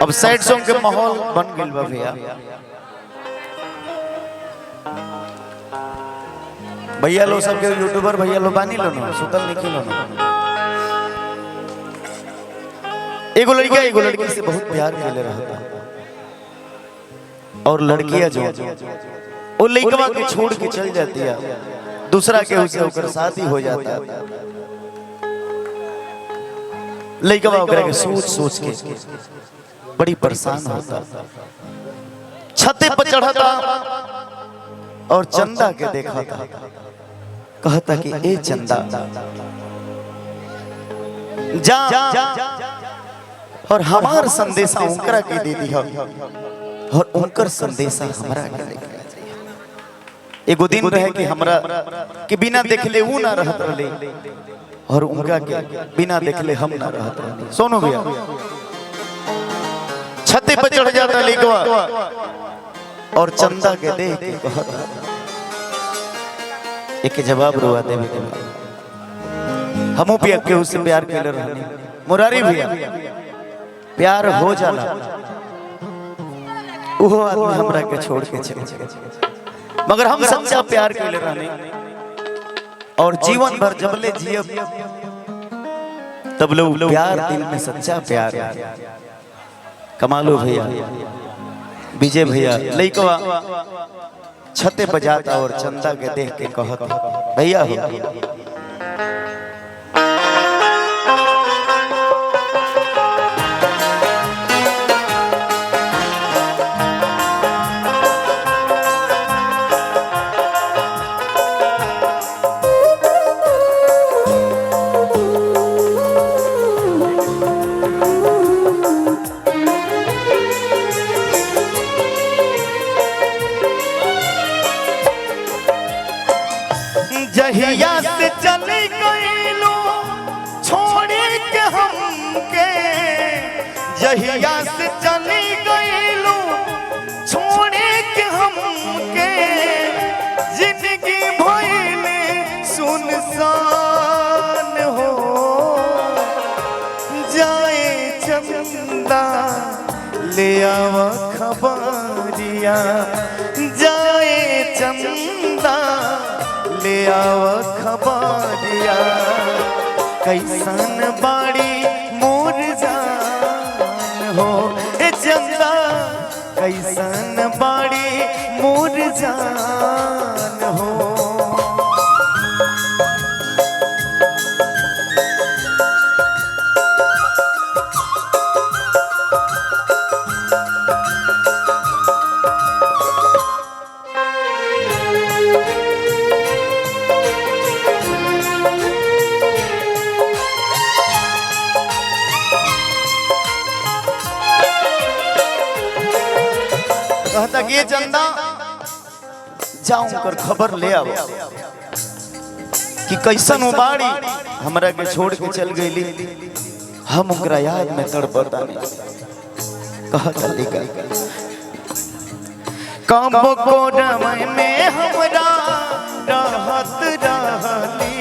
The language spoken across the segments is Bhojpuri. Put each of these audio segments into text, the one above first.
अब सैड सॉन्ग के माहौल बन गइल बा भैया। भैया लोग सबके यूट्यूबर भैया लोग बानी लो ना सुतल निकल लो ना। एगो लड़का एगो लड़की से बहुत प्यार कैले रहता और लड़कियां जो वो लड़कवा के छोड़ के चल जाती है, दूसरा के उसे होकर शादी हो जाता है। लड़कवा ओकरा के सोच सोच के बड़ी परेशान होता, छते पर चढ़ता और चंदा के देखा था, कहता कि ए चंदा जा और हमार संदेशा उनकरा के दे दिया और उनकर संदेशा हमरा के लेके आ जाइए। एगो दिन रहे कि हमरा के बिना देखले वो ना रहत रहे और उनका के बिना देखले हम ना रहत रहे। सोनो भैया छते पर चढ़ जाता लड़कवा और चंदा के देख के कहता, एक जवाब रुआ देवे के हमू पिया के उससे प्यार कैले रहनी। मुरारी भैया प्यार हो जाला वो आदमी हमरा के छोड़ के चले, मगर हम सच्चा प्यार कैले रहनी और जीवन भर जबले जियब तब लोग प्यार दिल में सच्चा प्यार। कमालो भैया विजय भैया लइकवा छते बजाता और चंदा के देख के कहता, भैया हो जहिया से चली गईलू छोड़ी के हमके, जहिया से चली गईलू छोड़ी के हमके, जिंदगी भइले सुनसान हो जाए चंदा ले आवा खबरिया, जाए चंदा ले आवा खबरिया, कैसन बाड़ी मोर जान हो ए चंदा, कैसन बाड़ी मोर जान हो। कहता कि ये चंदा जाऊं कर खबर ले आओ कि कैसन उबाड़ी हमरा के छोड़ के चल गईली, हम उनकरा याद में तड़पता नहीं। कहता लिखा कब को रमय में हमरा रहत रहली,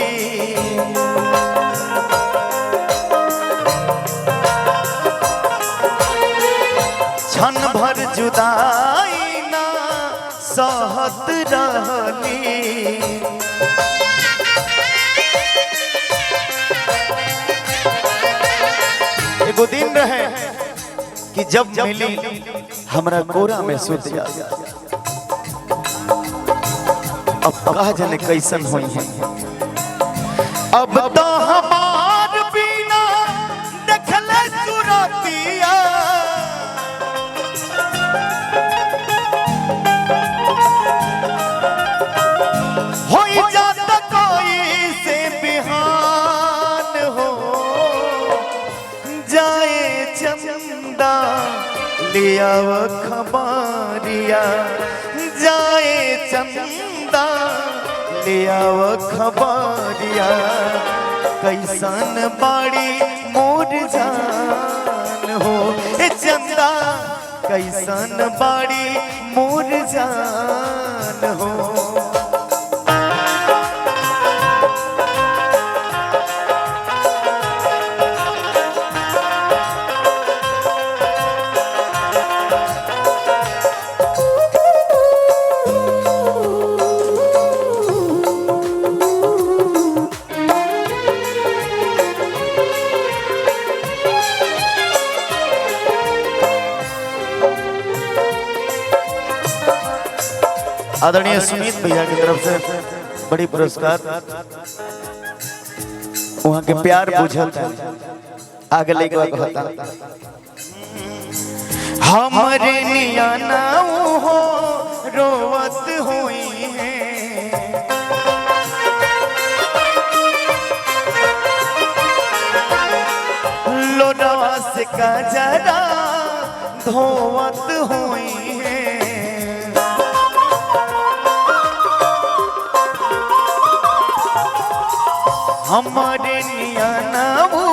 क्षण भर जुदाई ना सहत रहली, एगो दिन रहे कि जब मिली हमरा कोरा में सुत जा, अब कहा जाने कैसन हुई है। अब तो हमार बिना देखले सुरतिया, हो जाता कोई से बिहान हो जाए चंदा ले आवा खबरिया, जाए चंदा ले आवा खबरिया, कैसन बाड़ी मोर जान हो ए चंदा, कैसन बाड़ी मोर जान हो। आदरणीय सुमित भैया की तरफ से बड़ी पुरस्कार वहां के प्यार बुझल आगे लेके कहता हमरे नियाना हो रोवत हुई है लोडवा से का जरा धोवत हुई है हमारे नियाना हो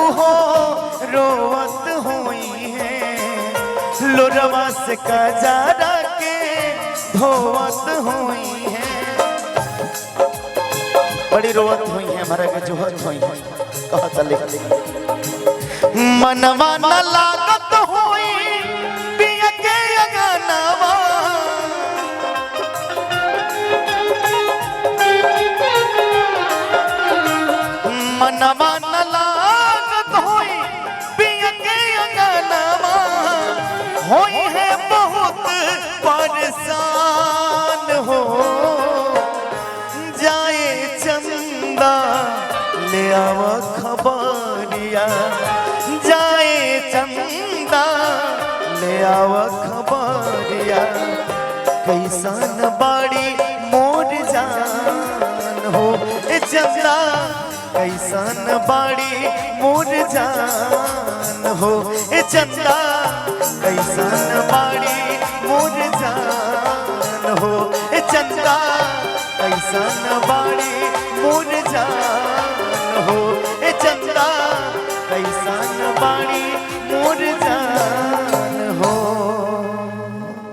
रोवत हुई है लोरवा से का जरा के धोवत हुई है बड़ी रोवत हुई है हमारा के जोहत हुई है कहा चले मनवा न लागत हुई पिया के अगनवा मनवा न लागत हुई पिया के अगनवा होई है बहुत परेशान हो जाए चंदा ले आव खबरिया जाए चंदा ले आव खबरिया कैसन बाड़ी मोर जान हो ए चंदा कैसन बाड़ी मोर जान हो ए चंदा कैसन बाड़ी मोर जान हो ए चंदा कैसन बाड़ी मोर जान हो ए चंदा कैसन बाड़ी मोर जान